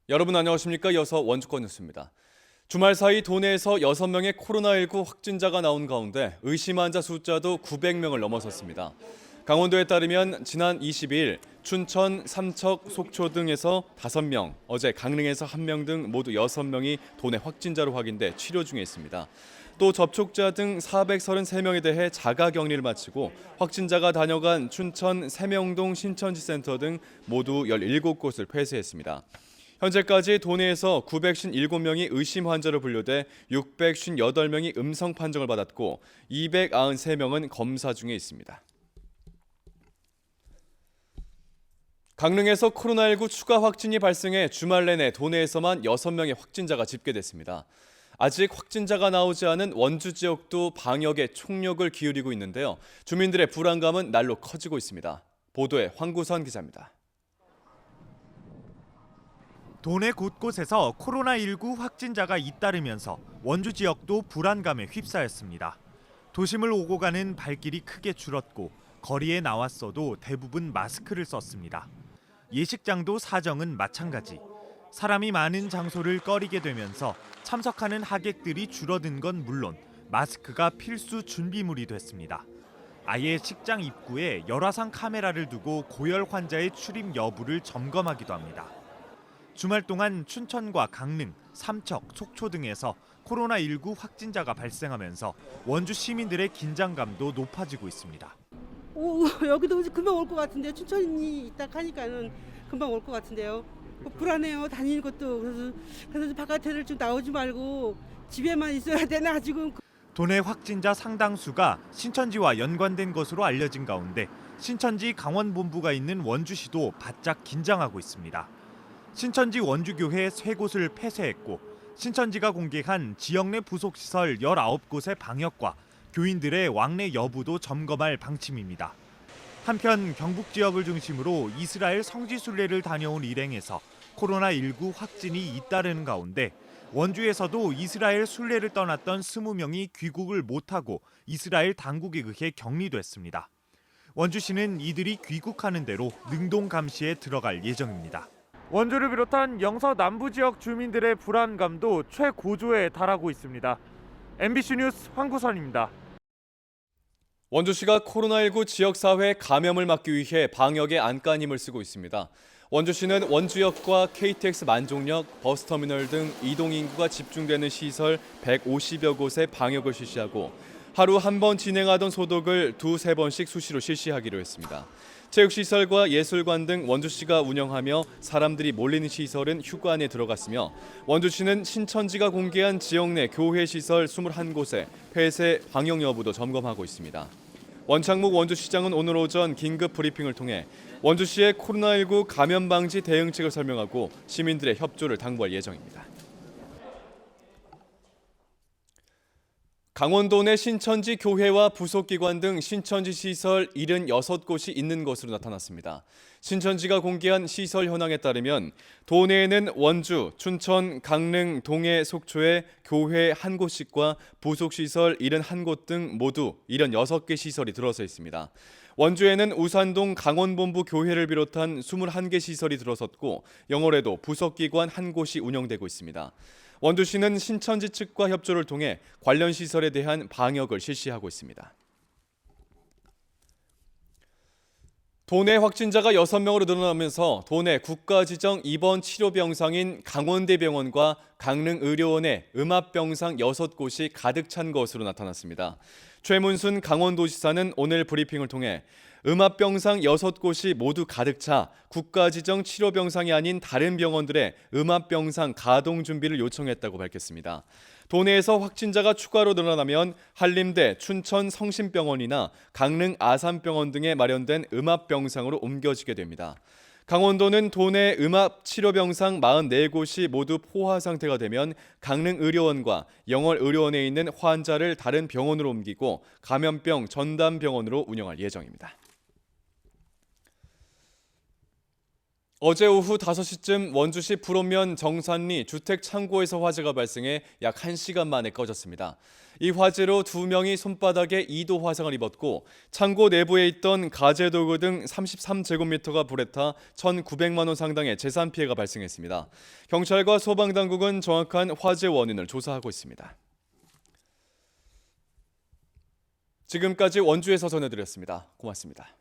여러분 안녕하십니까? 이어서 원주권 뉴스입니다. 주말 사이 도내에서 6명의 코로나19 확진자가 나온 가운데 의심 환자 숫자도 900명을 넘어섰습니다. 강원도에 따르면 지난 22일 춘천, 삼척, 속초 등에서 5명, 어제 강릉에서 1명 등 모두 6명이 도내 확진자로 확인돼 치료 중에 있습니다. 또 접촉자 등 433명에 대해 자가격리를 마치고 확진자가 다녀간 춘천 세명동 신천지센터 등 모두 17곳을 폐쇄했습니다. 현재까지 도내에서 957명이 의심 환자로 분류돼 658명이 음성 판정을 받았고 293명은 검사 중에 있습니다. 강릉에서 코로나19 추가 확진이 발생해 주말 내내 도내에서만 6명의 확진자가 집계됐습니다. 아직 확진자가 나오지 않은 원주 지역도 방역에 총력을 기울이고 있는데요. 주민들의 불안감은 날로 커지고 있습니다. 보도에 황구선 기자입니다. 도내 곳곳에서 코로나19 확진자가 잇따르면서 원주 지역도 불안감에 휩싸였습니다. 도심을 오고 가는 발길이 크게 줄었고 거리에 나왔어도 대부분 마스크를 썼습니다. 예식장도 사정은 마찬가지. 사람이 많은 장소를 꺼리게 되면서 참석하는 하객들이 줄어든 건 물론 마스크가 필수 준비물이 됐습니다. 아예 식장 입구에 열화상 카메라를 두고 고열 환자의 출입 여부를 점검하기도 합니다. 주말 동안 춘천과 강릉, 삼척, 속초 등에서 코로나19 확진자가 발생하면서 원주 시민들의 긴장감도 높아지고 있습니다. 여기도 금방 올 것 같은데 춘천이 있다 하니까는 금방 올 것 같은데요. 불안해요. 다니는 것도. 그래서 바깥에를 좀 나오지 말고 집에만 있어야 되나 지금. 도내 확진자 상당수가 신천지와 연관된 것으로 알려진 가운데 신천지 강원본부가 있는 원주시도 바짝 긴장하고 있습니다. 신천지 원주교회 3곳을 폐쇄했고 신천지가 공개한 지역 내 부속시설 19곳의 방역과 교인들의 왕래 여부도 점검할 방침입니다. 한편 경북 지역을 중심으로 이스라엘 성지 순례를 다녀온 일행에서 코로나19 확진이 잇따르는 가운데 원주에서도 이스라엘 순례를 떠났던 20명이 귀국을 못하고 이스라엘 당국에 의해 격리됐습니다. 원주시는 이들이 귀국하는 대로 능동 감시에 들어갈 예정입니다. 원주를 비롯한 영서 남부 지역 주민들의 불안감도 최고조에 달하고 있습니다. MBC 뉴스 황구선입니다. 원주시가 코로나19 지역사회 감염을 막기 위해 방역에 안간힘을 쓰고 있습니다. 원주시는 원주역과 KTX 만종역, 버스터미널 등 이동인구가 집중되는 시설 150여 곳에 방역을 실시하고 하루 한 번 진행하던 소독을 2-3번씩 수시로 실시하기로 했습니다. 체육시설과 예술관 등 원주시가 운영하며 사람들이 몰리는 시설은 휴관에 들어갔으며 원주시는 신천지가 공개한 지역 내 교회 시설 21곳에 폐쇄 방역 여부도 점검하고 있습니다. 원창묵 원주시장은 오늘 오전 긴급 브리핑을 통해 원주시의 코로나19 감염 방지 대응책을 설명하고 시민들의 협조를 당부할 예정입니다. 강원도 내 신천지 교회와 부속기관 등 신천지 시설 76곳이 있는 것으로 나타났습니다. 신천지가 공개한 시설 현황에 따르면 도내에는 원주, 춘천, 강릉, 동해, 속초에 교회 1곳씩과 부속시설 71곳 등 모두 76개 시설이 들어서 있습니다. 원주에는 우산동 강원본부 교회를 비롯한 21개 시설이 들어섰고 영월에도 부속기관 1곳이 운영되고 있습니다. 원주시는 신천지 측과 협조를 통해 관련 시설에 대한 방역을 실시하고 있습니다. 도내 확진자가 6명으로 늘어나면서 도내 국가지정 입원 치료병상인 강원대병원과 강릉의료원의 음압병상 6곳이 가득 찬 것으로 나타났습니다. 최문순 강원도지사는 오늘 브리핑을 통해 음압병상 6곳이 모두 가득 차 국가지정 치료병상이 아닌 다른 병원들의 음압병상 가동 준비를 요청했다고 밝혔습니다. 도내에서 확진자가 추가로 늘어나면 한림대 춘천 성심병원이나 강릉 아산병원 등에 마련된 음압병상으로 옮겨지게 됩니다. 강원도는 도내 음압치료병상 44곳이 모두 포화 상태가 되면 강릉의료원과 영월의료원에 있는 환자를 다른 병원으로 옮기고 감염병 전담병원으로 운영할 예정입니다. 어제 오후 5시쯤 원주시 불원면 정산리 주택 창고에서 화재가 발생해 약 1시간 만에 꺼졌습니다. 이 화재로 2명이 손바닥에 2도 화상을 입었고 창고 내부에 있던 가재 도구 등 33제곱미터가 불에 타 1,900만 원 상당의 재산 피해가 발생했습니다. 경찰과 소방당국은 정확한 화재 원인을 조사하고 있습니다. 지금까지 원주에서 전해드렸습니다. 고맙습니다.